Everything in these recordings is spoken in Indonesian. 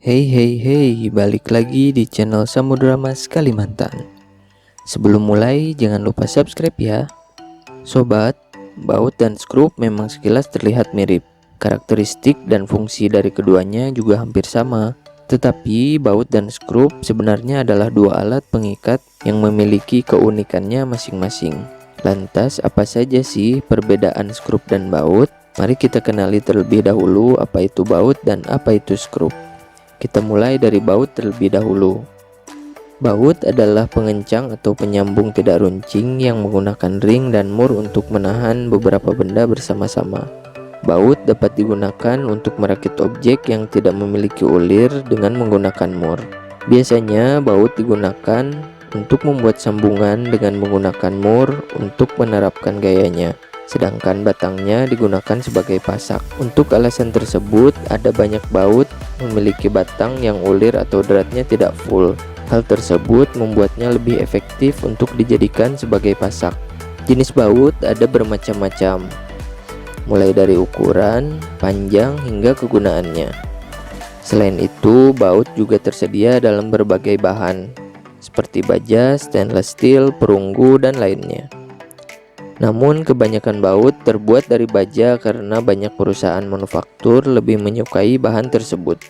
Hey hey hey, balik lagi di channel Samudra Mas Kalimantan. Sebelum mulai, jangan lupa subscribe ya. Sobat, baut dan skrup memang sekilas terlihat mirip. Karakteristik dan fungsi dari keduanya juga hampir sama. Tetapi baut dan skrup sebenarnya adalah dua alat pengikat yang memiliki keunikannya masing-masing. Lantas, apa saja sih perbedaan skrup dan baut? Mari kita kenali terlebih dahulu apa itu baut dan apa itu skrup. Kita mulai dari baut terlebih dahulu. Baut adalah pengencang atau penyambung tidak runcing yang menggunakan ring dan mur untuk menahan beberapa benda bersama-sama. Baut dapat digunakan untuk merakit objek yang tidak memiliki ulir dengan menggunakan mur. Biasanya baut digunakan untuk membuat sambungan dengan menggunakan mur untuk menerapkan gayanya. Sedangkan batangnya digunakan sebagai pasak. Untuk alasan tersebut, ada banyak baut memiliki batang yang ulir atau dratnya tidak full. Hal tersebut membuatnya lebih efektif untuk dijadikan sebagai pasak. Jenis baut ada bermacam-macam, mulai dari ukuran, panjang, hingga kegunaannya. Selain itu, baut juga tersedia dalam berbagai bahan, seperti baja, stainless steel, perunggu, dan lainnya. Namun kebanyakan baut terbuat dari baja karena banyak perusahaan manufaktur lebih menyukai bahan tersebut.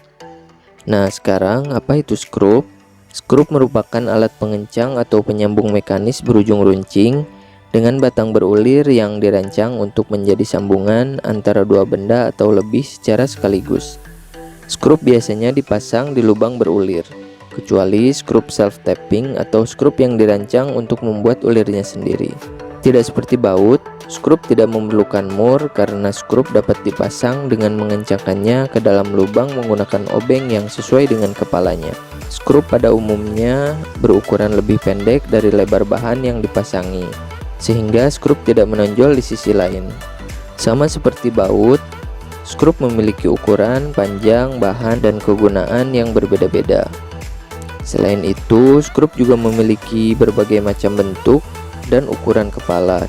Nah, sekarang apa itu skrup? Skrup merupakan alat pengencang atau penyambung mekanis berujung runcing dengan batang berulir yang dirancang untuk menjadi sambungan antara dua benda atau lebih secara sekaligus. Skrup biasanya dipasang di lubang berulir, kecuali skrup self-tapping atau skrup yang dirancang untuk membuat ulirnya sendiri. Tidak seperti baut, skrup tidak memerlukan mur karena skrup dapat dipasang dengan mengencangkannya ke dalam lubang menggunakan obeng yang sesuai dengan kepalanya. Skrup pada umumnya berukuran lebih pendek dari lebar bahan yang dipasangi, sehingga skrup tidak menonjol di sisi lain. Sama seperti baut, skrup memiliki ukuran, panjang, bahan, dan kegunaan yang berbeda-beda. Selain itu, skrup juga memiliki berbagai macam bentuk dan ukuran kepala.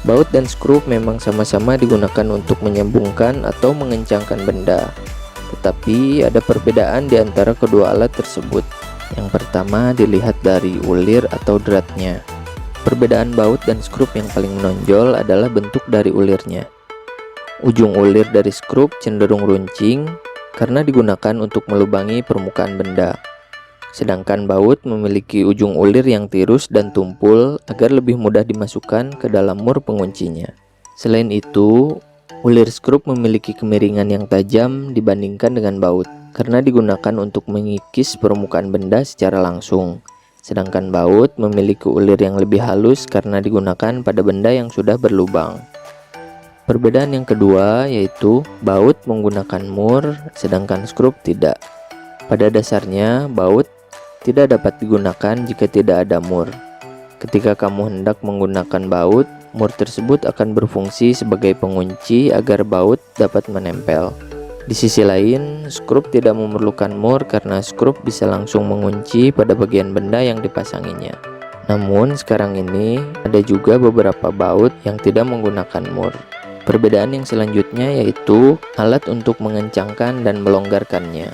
Baut dan skrup memang sama-sama digunakan untuk menyambungkan atau mengencangkan benda, tetapi ada perbedaan di antara kedua alat tersebut. Yang pertama dilihat dari ulir atau dratnya. Perbedaan baut dan skrup yang paling menonjol adalah bentuk dari ulirnya. Ujung ulir dari skrup cenderung runcing karena digunakan untuk melubangi permukaan benda. Sedangkan baut memiliki ujung ulir yang tirus dan tumpul agar lebih mudah dimasukkan ke dalam mur penguncinya. Selain itu, ulir skrup memiliki kemiringan yang tajam dibandingkan dengan baut karena digunakan untuk mengikis permukaan benda secara langsung. Sedangkan baut memiliki ulir yang lebih halus karena digunakan pada benda yang sudah berlubang. Perbedaan yang kedua yaitu baut menggunakan mur sedangkan skrup tidak. Pada dasarnya, baut tidak dapat digunakan jika tidak ada mur. Ketika kamu hendak menggunakan baut, mur tersebut akan berfungsi sebagai pengunci agar baut dapat menempel. Di sisi lain, skrup tidak memerlukan mur karena skrup bisa langsung mengunci pada bagian benda yang dipasanginya. Namun sekarang ini ada juga beberapa baut yang tidak menggunakan mur. Perbedaan yang selanjutnya yaitu alat untuk mengencangkan dan melonggarkannya.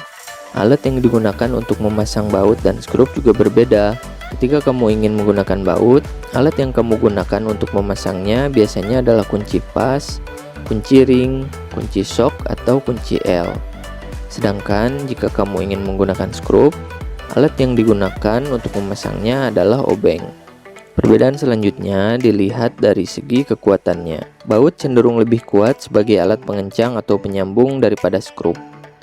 Alat yang digunakan untuk memasang baut dan skrup juga berbeda. Ketika kamu ingin menggunakan baut, alat yang kamu gunakan untuk memasangnya biasanya adalah kunci pas, kunci ring, kunci sok, atau kunci L. Sedangkan jika kamu ingin menggunakan skrup, alat yang digunakan untuk memasangnya adalah obeng. Perbedaan selanjutnya dilihat dari segi kekuatannya. Baut cenderung lebih kuat sebagai alat pengencang atau penyambung daripada skrup.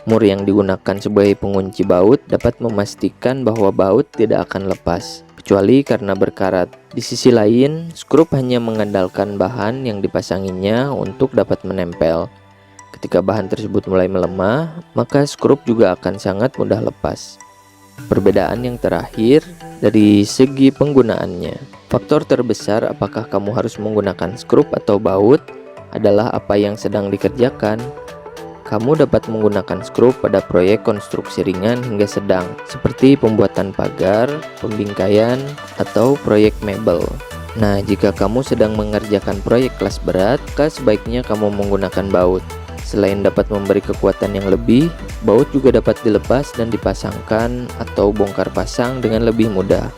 Mur yang digunakan sebagai pengunci baut dapat memastikan bahwa baut tidak akan lepas, kecuali karena berkarat. Di sisi lain, skrup hanya mengandalkan bahan yang dipasanginya untuk dapat menempel. Ketika bahan tersebut mulai melemah, maka skrup juga akan sangat mudah lepas. Perbedaan yang terakhir dari segi penggunaannya. Faktor terbesar apakah kamu harus menggunakan skrup atau baut adalah apa yang sedang dikerjakan. Kamu dapat menggunakan skrup pada proyek konstruksi ringan hingga sedang, seperti pembuatan pagar, pembingkaian, atau proyek mebel. Nah, jika kamu sedang mengerjakan proyek kelas berat, maka sebaiknya kamu menggunakan baut. Selain dapat memberi kekuatan yang lebih, baut juga dapat dilepas dan dipasangkan atau bongkar pasang dengan lebih mudah.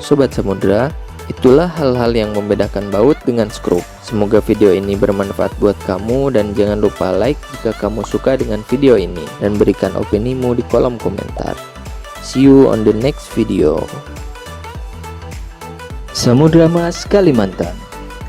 Sobat Samudra, itulah hal-hal yang membedakan baut dengan skrup. Semoga video ini bermanfaat buat kamu dan jangan lupa like jika kamu suka dengan video ini dan berikan opinimu di kolom komentar. See you on the next video. Samudra Mas Kalimantan,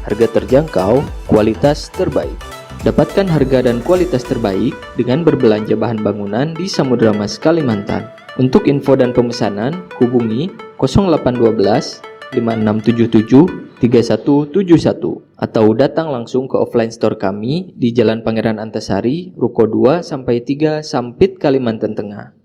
harga terjangkau, kualitas terbaik. Dapatkan harga dan kualitas terbaik dengan berbelanja bahan bangunan di Samudra Mas Kalimantan. Untuk info dan pemesanan, hubungi 0812 5677 3171 atau datang langsung ke offline store kami di Jalan Pangeran Antasari, Ruko 2-3, Sampit, Kalimantan Tengah.